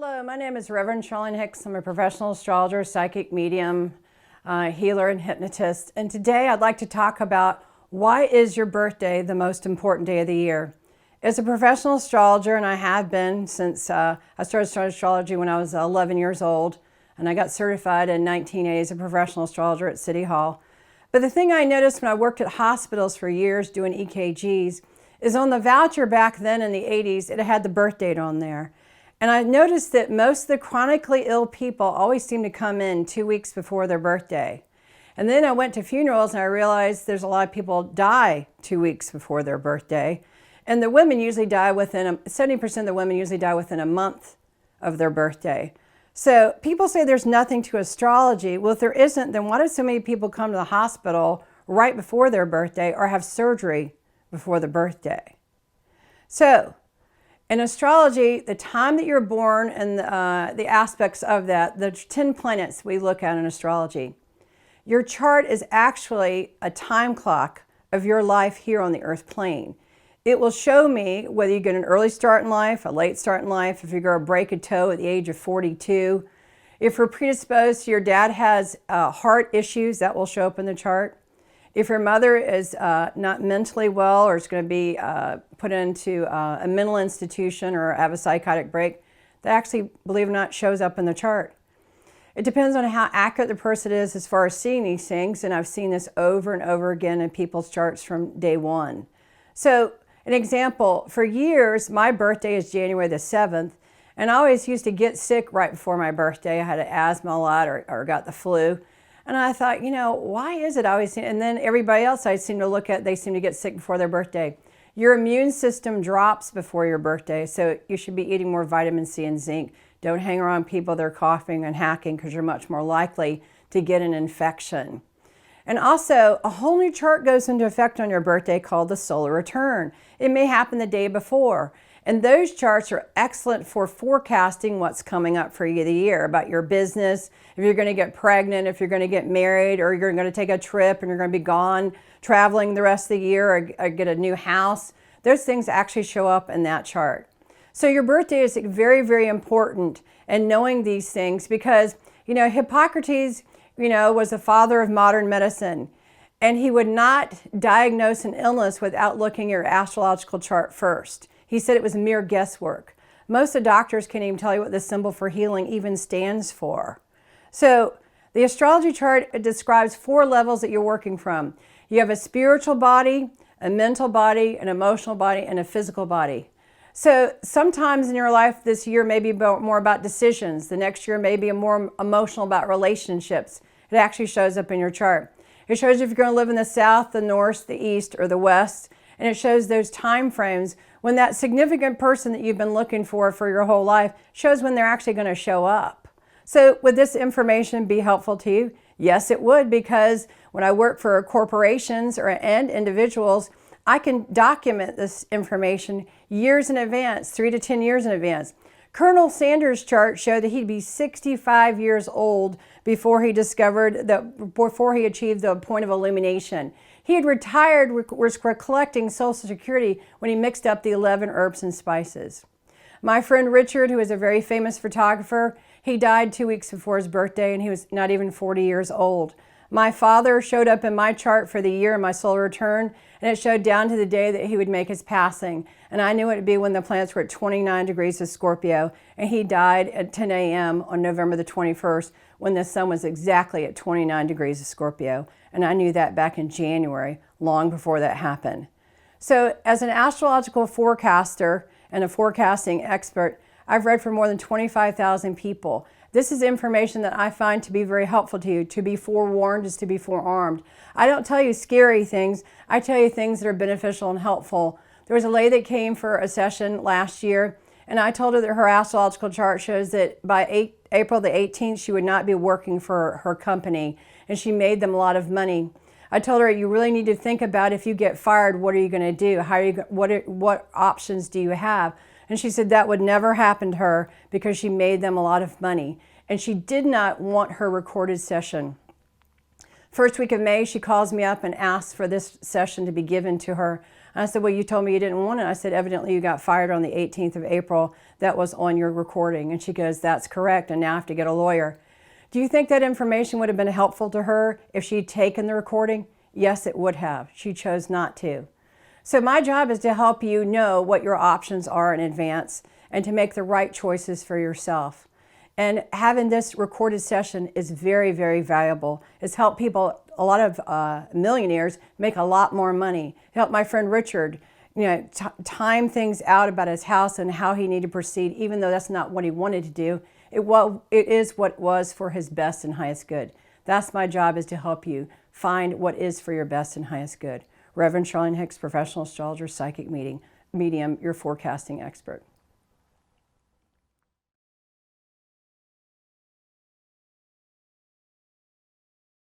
Hello, my name is Reverend Charlene Hicks. I'm a professional astrologer, psychic medium, healer, and hypnotist. And today I'd like to talk about why is your birthday the most important day of the year. As a professional astrologer, and I have been since I started astrology when I was 11 years old, and I got certified in 1980 as a professional astrologer at City Hall. But the thing I noticed when I worked at hospitals for years doing EKGs is on the voucher back then in the 80s, it had the birth date on there. And I noticed that most of the chronically ill people always seem to come in 2 weeks before their birthday. And then I went to funerals and I realized there's a lot of people die 2 weeks before their birthday. And the women usually die 70% of the women usually die within a month of their birthday. So people say there's nothing to astrology. Well, if there isn't, then why do so many people come to the hospital right before their birthday or have surgery before the birthday? So, in astrology, the time that you're born and the aspects of that, the 10 planets we look at in astrology, your chart is actually a time clock of your life here on the earth plane. It will show me whether you get an early start in life, a late start in life, if you're going to break a toe at the age of 42. If you're predisposed to your dad has heart issues, that will show up in the chart. If your mother is not mentally well or is going to be put into a mental institution or have a psychotic break, that actually, believe it or not, shows up in the chart. It depends on how accurate the person is as far as seeing these things, and I've seen this over and over again in people's charts from day one. So, an example, for years, my birthday is January the 7th, and I always used to get sick right before my birthday. I had asthma a lot or got the flu. And I thought, why is it I always see? And then everybody else I seem to look at, they seem to get sick before their birthday. Your immune system drops before your birthday, so you should be eating more vitamin C and zinc. Don't hang around people that are coughing and hacking because you're much more likely to get an infection. And also, a whole new chart goes into effect on your birthday called the solar return. It may happen the day before. And those charts are excellent for forecasting what's coming up for you the year, about your business, if you're going to get pregnant, if you're going to get married, or you're going to take a trip and you're going to be gone traveling the rest of the year or get a new house. Those things actually show up in that chart. So your birthday is very, very important in knowing these things because, Hippocrates, was the father of modern medicine. And he would not diagnose an illness without looking at your astrological chart first. He said it was mere guesswork. Most of the doctors can't even tell you what the symbol for healing even stands for. So the astrology chart describes 4 levels that you're working from. You have a spiritual body, a mental body, an emotional body, and a physical body. So sometimes in your life this year may be more about decisions. The next year may be more emotional about relationships. It actually shows up in your chart. It shows you if you're going to live in the south, the north, the east, or the west. And it shows those time frames when that significant person that you've been looking for your whole life shows when they're actually going to show up. So would this information be helpful to you? Yes, it would, because when I work for corporations and individuals, I can document this information years in advance, 3 to 10 years in advance. Colonel Sanders' chart showed that he'd be 65 years old before he achieved the point of illumination. He had retired, was collecting Social Security when he mixed up the 11 herbs and spices. My friend Richard, who is a very famous photographer, he died 2 weeks before his birthday and he was not even 40 years old. My father showed up in my chart for the year in my solar return, and it showed down to the day that he would make his passing. And I knew it would be when the planets were at 29 degrees of Scorpio, and he died at 10 a.m. on November the 21st when the sun was exactly at 29 degrees of Scorpio. And I knew that back in January, long before that happened. So as an astrological forecaster and a forecasting expert, I've read for more than 25,000 people. This is information that I find to be very helpful to you. To be forewarned is to be forearmed. I don't tell you scary things. I tell you things that are beneficial and helpful. There was a lady that came for a session last year, and I told her that her astrological chart shows that by April the 18th, she would not be working for her company, and she made them a lot of money. I told her, you really need to think about if you get fired, what are you going to do? What options do you have? And she said that would never happen to her because she made them a lot of money. And she did not want her recorded session. First week of May, she calls me up and asks for this session to be given to her. And I said, well, you told me you didn't want it. I said, evidently you got fired on the 18th of April. That was on your recording. And she goes, that's correct, and now I have to get a lawyer. Do you think that information would have been helpful to her if she'd taken the recording? Yes, it would have. She chose not to. So my job is to help you know what your options are in advance and to make the right choices for yourself. And having this recorded session is very, very valuable. It's helped people, a lot of millionaires, make a lot more money. It helped my friend Richard, time things out about his house and how he needed to proceed, even though that's not what he wanted to do. It is what was for his best and highest good. That's my job, is to help you find what is for your best and highest good. Reverend Charlene Hicks, professional astrologer, psychic medium, your forecasting expert.